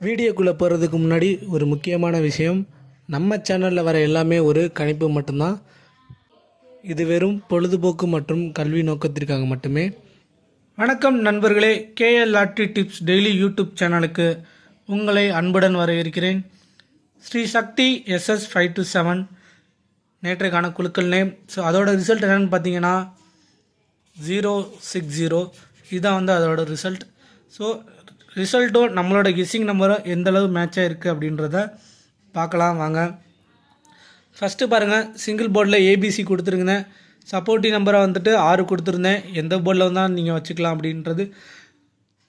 வீடியோக்குள்ளே போகிறதுக்கு முன்னாடி ஒரு முக்கியமான விஷயம், நம்ம சேனலில் வர எல்லாமே ஒரு கணிப்பு மட்டும்தான். இது வெறும் பொழுதுபோக்கு மற்றும் கல்வி நோக்கத்திற்காக மட்டுமே. வணக்கம் நண்பர்களே, KL lottery tips daily YouTube சேனலுக்கு உங்களை அன்புடன் வரவேற்கிறேன். ஸ்ரீ சக்தி SS 527 நேற்றைக்கான குழுக்கள் நேம். ஸோ அதோட ரிசல்ட் என்னென்னு பார்த்தீங்கன்னா 060. இதுதான் அதோட ரிசல்ட். ஸோ ரிசல்ட்டும் நம்மளோட கெஸ்ஸிங் நம்பரும் எந்தளவு மேட்சாக இருக்குது அப்படின்றத பார்க்கலாம் வாங்க. ஃபஸ்ட்டு பாருங்கள், சிங்கிள் போர்டில் ஏபிசி கொடுத்துருந்தேன். சப்போர்ட்டிவ் நம்பரை 6 கொடுத்துருந்தேன். எந்த போர்டில் வந்தால் நீங்கள் வச்சுக்கலாம் அப்படின்றது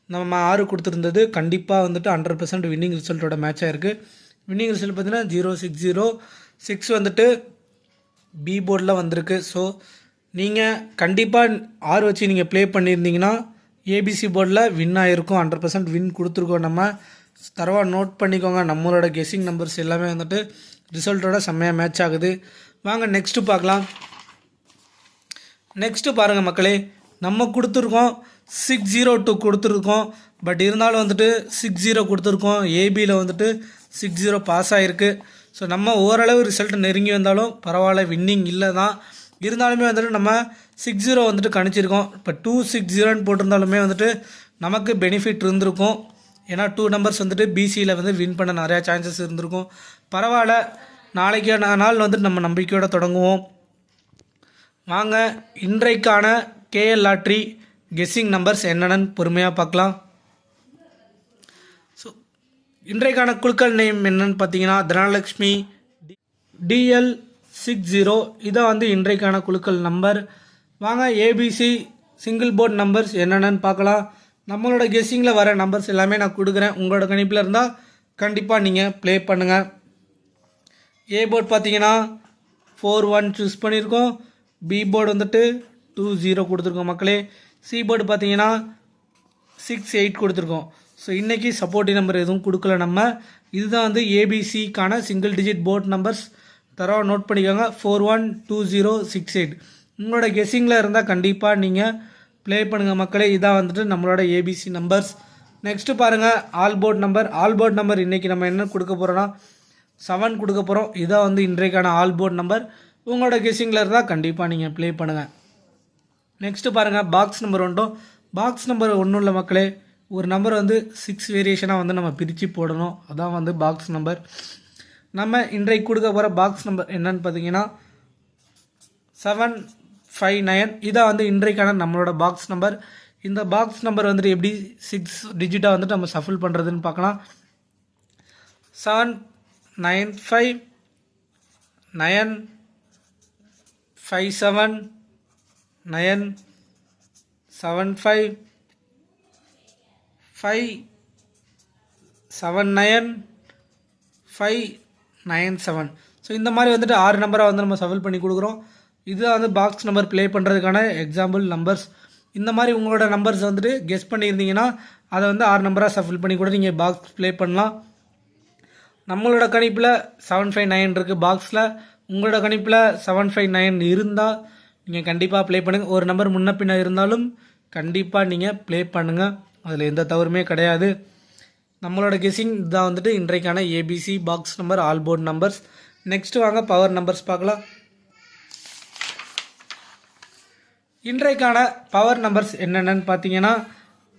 நம்ம 6 கொடுத்துருந்தது. கண்டிப்பாக 100% வின்னிங் ரிசல்ட்டோட மேட்சாக இருக்குது. வின்னிங் ரிசல்ட் பார்த்தீங்கன்னா 060. 6 பி போர்டில் வந்திருக்கு. ஸோ நீங்கள் கண்டிப்பாக 6 வச்சு நீங்கள் ப்ளே பண்ணியிருந்தீங்கன்னா ஏபிசி போர்டில் வின் ஆகிருக்கும். 100% வின் கொடுத்துருக்கோம். நம்ம தரவாக நோட் பண்ணிக்கோங்க. நம்மளோட கெஸ்ஸிங் நம்பர்ஸ் எல்லாமே ரிசல்ட்டோட செம்மையாக மேட்ச் ஆகுது. வாங்க நெக்ஸ்ட்டு பார்க்கலாம். நெக்ஸ்ட்டு பாருங்கள் மக்களே, நம்ம கொடுத்துருக்கோம் 602 கொடுத்துருக்கோம். பட் இருந்தாலும் 60 கொடுத்துருக்கோம். ஏபியில் 60 பாஸ் ஆகிருக்கு. ஸோ நம்ம ஓரளவு ரிசல்ட் நெருங்கி வந்தாலும் பரவாயில்ல, வின்னிங் இல்லை தான். இருந்தாலுமே நம்ம 60 கணிச்சிருக்கோம். இப்போ 260 போட்டிருந்தாலுமே நமக்கு பெனிஃபிட் இருந்திருக்கும். ஏன்னா 2 நம்பர்ஸ் பிசியில் வின் பண்ண நிறையா சான்சஸ் இருந்திருக்கும். பரவாயில்ல, நாளைக்கு நாள் நம்ம நம்பிக்கையோடு தொடங்குவோம். வாங்க இன்றைக்கான கேஎல் லாட்ரி கெஸ்ஸிங் நம்பர்ஸ் என்னென்னு பொறுமையாக பார்க்கலாம். ஸோ இன்றைக்கான குழுக்கள் நேம் என்னென்னு பார்த்தீங்கன்னா தனலக்ஷ்மி DL 60. இதான் இன்றைக்கான குழுக்கள் நம்பர். வாங்க ஏபிசி சிங்கிள் போர்ட் நம்பர்ஸ் என்னென்னு பார்க்கலாம். நம்மளோட கெஸ்ஸிங்கில் வர நம்பர்ஸ் எல்லாமே நான் கொடுக்குறேன். உங்களோட கணிப்பில் இருந்தால் கண்டிப்பாக நீங்கள் ப்ளே பண்ணுங்கள். ஏ போர்ட் பார்த்தீங்கன்னா 41 சூஸ் பண்ணியிருக்கோம். பி போர்டு 20 கொடுத்துருக்கோம் மக்களே. சி போர்டு பார்த்தீங்கன்னா 68 கொடுத்துருக்கோம். ஸோ இன்றைக்கி சப்போர்ட்டிவ் நம்பர் எதுவும் கொடுக்கல நம்ம. இதுதான் ஏபிசிக்கான சிங்கிள் டிஜிட் போர்ட் நம்பர்ஸ். தரவாக நோட் பண்ணிக்கோங்க. 412068. உங்களோட கெஸ்ஸிங்கில் இருந்தால் கண்டிப்பாக நீங்கள் ப்ளே பண்ணுங்கள் மக்களே. இதான் நம்மளோட ஏபிசி நம்பர்ஸ். நெக்ஸ்ட்டு பாருங்கள், all port number. All port number இன்றைக்கி நம்ம என்ன கொடுக்க போகிறோன்னா 7 கொடுக்க போகிறோம். இதான் இன்றைக்கான ஆல் போர்ட் நம்பர். உங்களோட கெஸ்ஸிங்கில் இருந்தால் கண்டிப்பாக நீங்கள் ப்ளே பண்ணுங்கள். நெக்ஸ்ட்டு பாருங்கள், பாக்ஸ் நம்பர் வந்துட்டோம். பாக்ஸ் நம்பர் ஒன்றும் இல்லை மக்களே, ஒரு நம்பர் 6 வேரியேஷனாக நம்ம பிரித்து போடணும். அதான் பாக்ஸ் நம்பர். நம்ம இன்றைக்கு கொடுக்க போகிற பாக்ஸ் நம்பர் என்னன்னு பார்த்தீங்கன்னா 759. இதான் இன்றைக்கான நம்மளோட பாக்ஸ் நம்பர். இந்த பாக்ஸ் நம்பர் எப்படி 6 டிஜிட்டாக நம்ம சஃபில் பண்ணுறதுன்னு பார்க்கலாம். 795 957 975 579 597. ஸோ இந்த மாதிரி 6 நம்பராக நம்ம சஃபில் பண்ணி கொடுக்குறோம். இதுதான் பாக்ஸ் நம்பர் ப்ளே பண்ணுறதுக்கான எக்ஸாம்பிள் நம்பர்ஸ். இந்த மாதிரி உங்களோட நம்பர்ஸ் கெஸ் பண்ணியிருந்தீங்கன்னா அதை 6 நம்பராக சஃபில் பண்ணி கூட நீங்கள் பாக்ஸ் ப்ளே பண்ணலாம். நம்மளோட கணிப்பில் 759 இருக்குது பாக்ஸில். உங்களோட கணிப்பில் 759 இருந்தால் நீங்கள் கண்டிப்பாக ப்ளே பண்ணுங்கள். ஒரு நம்பர் முன்ன பின்ன இருந்தாலும் கண்டிப்பாக நீங்கள் ப்ளே பண்ணுங்கள். அதில் எந்த தவறுமே கிடையாது. நம்மளோட கெஸ்ஸிங் தான் இன்றைக்கான ABC box number all board numbers. Next வாங்க பவர் நம்பர்ஸ் பார்க்கலாம். இன்றைக்கான பவர் நம்பர்ஸ் என்னென்னு பார்த்தீங்கன்னா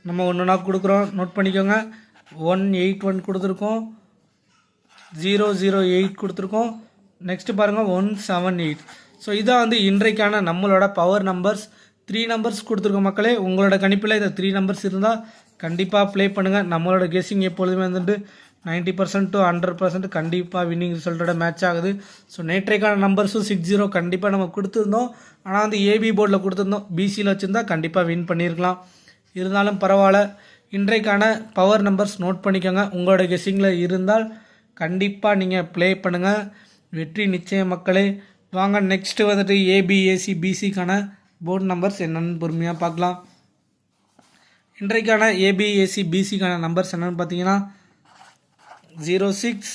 நம்ம ஒன்றுனா கொடுக்குறோம், நோட் பண்ணிக்கோங்க. 181 கொடுத்துருக்கோம். 008 கொடுத்துருக்கோம். நெக்ஸ்ட்டு பாருங்கள் 178. ஸோ இதான் இன்றைக்கான நம்மளோட பவர் நம்பர்ஸ். 3 நம்பர்ஸ் கொடுத்துருக்கோம் மக்களே. உங்களோட கணிப்பில் இந்த 3 நம்பர்ஸ் இருந்தால் கண்டிப்பாக ப்ளே பண்ணுங்கள். நம்மளோட கெஸ்ஸிங் எப்பொழுதுமே 90% to 100% கண்டிப்பாக வின்னிங் ரிசல்ட்டோட மேட்ச் ஆகுது. ஸோ நேற்றைக்கான நம்பர்ஸும் 60 கண்டிப்பாக நம்ம கொடுத்துருந்தோம். ஆனால் ஏபி போர்டில் கொடுத்துருந்தோம். பிசியில் வச்சுருந்தா கண்டிப்பாக வின் பண்ணியிருக்கலாம். இருந்தாலும் பரவாயில்ல. இன்றைக்கான பவர் நம்பர்ஸ் நோட் பண்ணிக்கோங்க. உங்களோட கெஸ்ஸிங்கில் இருந்தால் கண்டிப்பாக நீங்கள் ப்ளே பண்ணுங்கள். வெற்றி நிச்சயம் மக்களே. வாங்க நெக்ஸ்ட்டு ஏபி ஏசி பிசிக்கான போர்டு நம்பர்ஸ் என்னென்னு பொறுமையாக பார்க்கலாம். இன்றைக்கான ஏபி ஏசி பிசிக்கான நம்பர்ஸ் என்னென்னு பார்த்தீங்கன்னா 06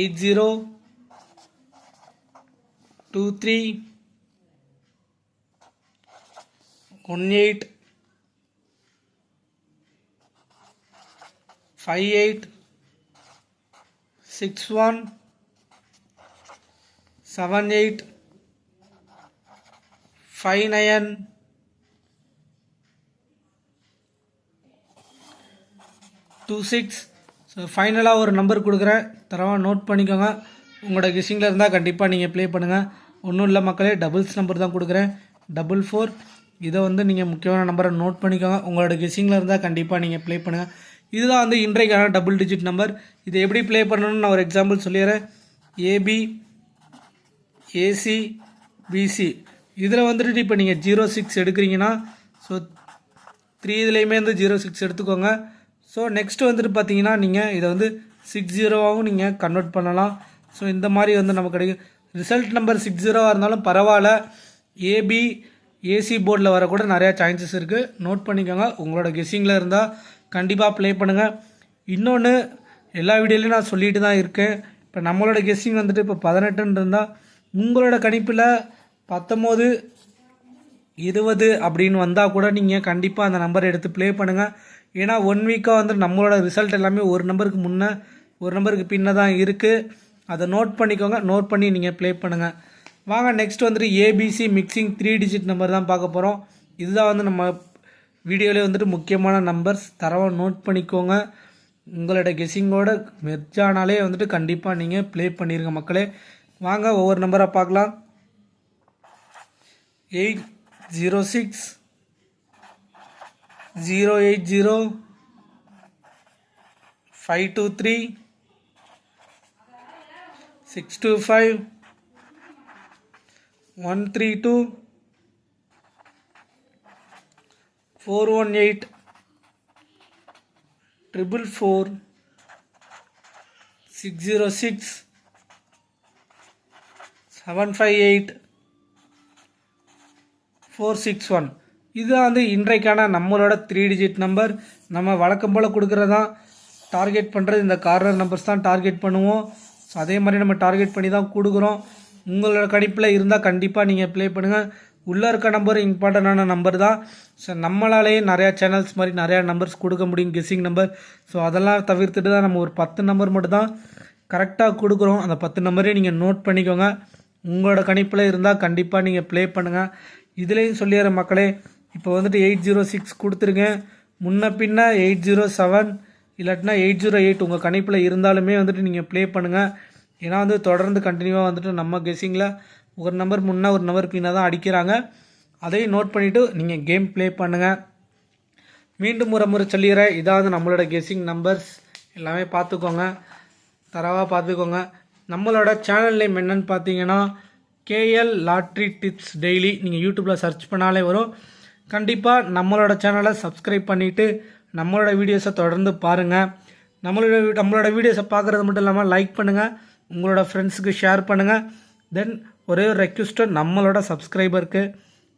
80 23 18 58 61 78 59 26. ஸோ ஃபைனலாக ஒரு நம்பர் கொடுக்குறேன், தரவா நோட் பண்ணிக்கோங்க. உங்களோட கெஸ்ஸிங்கில் இருந்தால் கண்டிப்பாக நீங்கள் ப்ளே பண்ணுங்கள். ஒன்றும் இல்லை மக்களே, டபுள்ஸ் நம்பர் தான் கொடுக்குறேன், 44. இதை வந்து நீங்கள் முக்கியமான நம்பரை நோட் பண்ணிக்கோங்க. உங்களோட கெஸ்ஸிங்கில் இருந்தால் கண்டிப்பாக நீங்கள் ப்ளே பண்ணுங்கள். இதுதான் வந்து இன்றைக்கான டபுள் டிஜிட் நம்பர். இதை எப்படி ப்ளே பண்ணணும்னு நான் ஒரு எக்ஸாம்பிள் சொல்லிடுறேன். ஏபி ஏசி பிசி இதில் வந்துட்டு இப்போ நீங்கள் 06 எடுக்கிறீங்கன்னா ஸோ 3 இதுலேயுமே வந்து 06 எடுத்துக்கோங்க. ஸோ நெக்ஸ்ட்டு வந்துட்டு பார்த்தீங்கன்னா நீங்கள் இதை வந்து 60ஆகவும் நீங்கள் கன்வெர்ட் பண்ணலாம். ஸோ இந்த மாதிரி வந்து நமக்கு கிடைக்கும். ரிசல்ட் நம்பர் 60ஆக இருந்தாலும் பரவாயில்ல, ஏபி ஏசி போர்டில் வரக்கூட நிறையா சான்சஸ் இருக்குது. நோட் பண்ணிக்கோங்க. உங்களோட கெஸ்ஸிங்கில் இருந்தால் கண்டிப்பாக ப்ளே பண்ணுங்கள். இன்னொன்று, எல்லா வீடியோலையும் நான் சொல்லிட்டு தான் இருக்கேன். இப்போ நம்மளோட கெஸ்ஸிங் வந்துட்டு இப்போ 18ன்னு இருந்தால் உங்களோட கணிப்பில் 19 20 அப்படின்னு வந்தால் கூட நீங்கள் கண்டிப்பாக அந்த நம்பரை எடுத்து ப்ளே பண்ணுங்கள். ஏன்னா 1 வீக்காக வந்து நம்மளோட ரிசல்ட் எல்லாமே ஒரு நம்பருக்கு முன்னே ஒரு நம்பருக்கு பின்னே தான் இருக்குது. அதை நோட் பண்ணிக்கோங்க. நோட் பண்ணி நீங்கள் ப்ளே பண்ணுங்கள். வாங்க நெக்ஸ்ட் வந்துட்டு ஏபிசி மிக்சிங் 3 டிஜிட் நம்பர் தான் பார்க்க போகிறோம். இதுதான் வந்து நம்ம வீடியோவிலே வந்துட்டு முக்கியமான நம்பர்ஸ். தரவாக நோட் பண்ணிக்கோங்க. உங்களோட கெஸ்ஸிங்கோட மெர்ஜானாலே வந்துட்டு கண்டிப்பாக நீங்கள் ப்ளே பண்ணிடுங்க மக்களே. வாங்க ஒவ்வொரு நம்பராக பார்க்கலாம். 806 080 523 625 132 418 444 606 758 461. இதுதான் வந்து இன்றைக்கான நம்மளோட 3 டிஜிட் நம்பர். நம்ம வழக்கம் போல் கொடுக்குறதான் டார்கெட் பண்ணுறது. இந்த கார்னர் நம்பர்ஸ் தான் டார்கெட் பண்ணுவோம். ஸோ அதே மாதிரி நம்ம டார்கெட் பண்ணி தான் கொடுக்குறோம். உங்களோட கணிப்பில் இருந்தால் கண்டிப்பாக நீங்கள் ப்ளே பண்ணுங்கள். உள்ளே இருக்க நம்பர் இம்பார்ட்டண்டான நம்பர் தான். ஸோ நம்மளாலேயே நிறையா சேனல்ஸ் மாதிரி நிறையா நம்பர்ஸ் கொடுக்க முடியும், கெஸ்ஸிங் நம்பர். ஸோ அதெல்லாம் தவிர்த்துட்டு தான் நம்ம ஒரு 10 நம்பர் மட்டும் தான் கரெக்டாக கொடுக்குறோம். அந்த 10 நம்பரே நீங்கள் நோட் பண்ணிக்கோங்க. உங்களோட கணிப்பில் இருந்தால் கண்டிப்பாக நீங்கள் ப்ளே பண்ணுங்கள். இதுலேயும் சொல்லிடுற மக்களே, இப்போ வந்துட்டு 806 கொடுத்துருங்க. முன்ன பின்ன 807 இல்லாட்டினா 808 உங்கள் கணிப்பில் இருந்தாலுமே வந்துட்டு நீங்கள் ப்ளே பண்ணுங்கள். ஏன்னா வந்து தொடர்ந்து கண்டினியூவாக வந்துட்டு நம்ம கெஸ்ஸிங்கில் ஒரு நம்பர் முன்னே ஒரு நம்பர் பின்னா தான் அடிக்கிறாங்க. அதையும் நோட் பண்ணிவிட்டு நீங்கள் கேம் ப்ளே பண்ணுங்கள். மீண்டும் ஒரு முறை சொல்லிடுறேன், இதாவது நம்மளோட கெஸ்ஸிங் நம்பர்ஸ் எல்லாமே பார்த்துக்கோங்க, தரவாக பார்த்துக்கோங்க. நம்மளோட சேனல் நேம் என்னன்னு பார்த்தீங்கன்னா கேஎல் லாட்ரி டிப்ஸ் டெய்லி. நீங்கள் யூடியூப்பில் சர்ச் பண்ணாலே வரும். கண்டிப்பாக நம்மளோட சேனலை சப்ஸ்கிரைப் பண்ணிவிட்டு நம்மளோட வீடியோஸை தொடர்ந்து பாருங்கள். நம்மளோட வீடியோஸை பார்க்குறது மட்டும் இல்லாமல் லைக் பண்ணுங்கள், உங்களோட ஃப்ரெண்ட்ஸுக்கு ஷேர் பண்ணுங்கள். தென் ஒரே ஒரு ரெக்வெஸ்ட்டு, நம்மளோட சப்ஸ்கிரைபருக்கு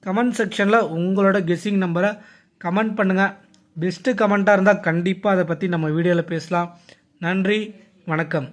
கமெண்ட் செக்ஷனில் உங்களோட கெஸ்ஸிங் நம்பரை கமெண்ட் பண்ணுங்கள். பெஸ்ட்டு கமெண்ட்டாக இருந்தால் கண்டிப்பாக அதை பற்றி நம்ம வீடியோவில் பேசலாம். நன்றி, வணக்கம்.